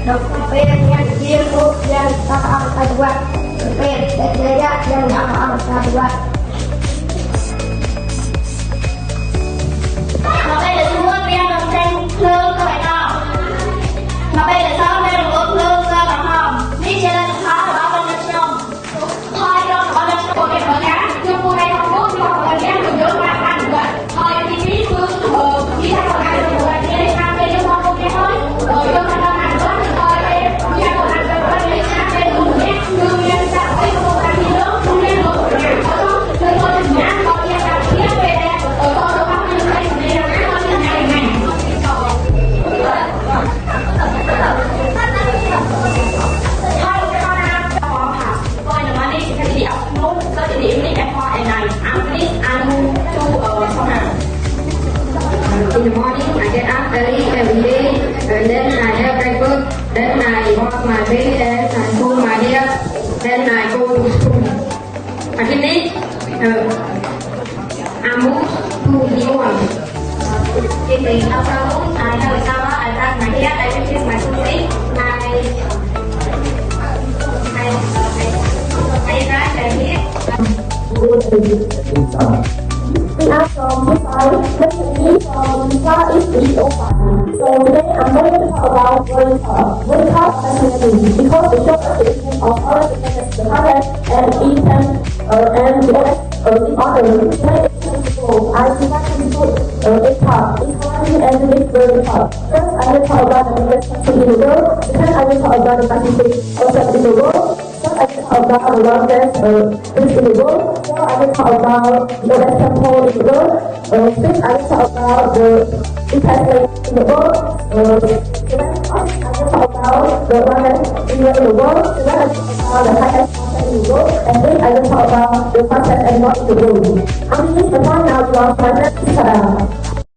Dokពេលyang dia yang tak buatពេលdia yang tak buat. Mà bây giờ chúng tôi đang làm tranh lương các bạn nào. Mà bây giờ sao đây là một lương ra bạn không? Đi chơi lên khá là bao bên trên sông. Thôi cho họ lên một cái bờ cá. Trong cô đây không có cho họ lên được giữa ba ăn rồi. Thôi đi biết lương đi ra bờ cá được rồi. Đi ăn đây cho con cái thôi. Rồi cho nó ăn đó thì thôi đi ra bờ cá được rồi. Đi ăn đây luôn nhé. Lương nhân ra cái cô ăn gì đó. Không nên được rồi. Thôi thôi thì nhá. Con đi ăn kia về đây. Rồi con đâu ăn như thế này. In the morning, I get up early every day, and then I have breakfast, then I wash my face, then I comb my hair, then I go to school. I finish, I move to the one. In the afternoon, I have a shower, I brush my hair, I finish my toothpaste, I brush my hair. Now from this side, let's see from far east to the open. So today I'm going to talk about World Cup. World Cup nationality because the short definition of our defense the current and Eastern and the order I would like to put a cup, economy and the big World Cup. First I will talk about the best country in the world. Second I will talk about the best country in the world. Third I will talk about the largest place in the world. Fourth I will talk about the best temple in the world. Fifth I will talk about the best place in the world. Seventh I will talk about the largest river in the world. Seventh I will talk about the highest mountain in the world. And eighth I will talk about the fastest animal in the world. I'm beginning the time now to our private Instagram.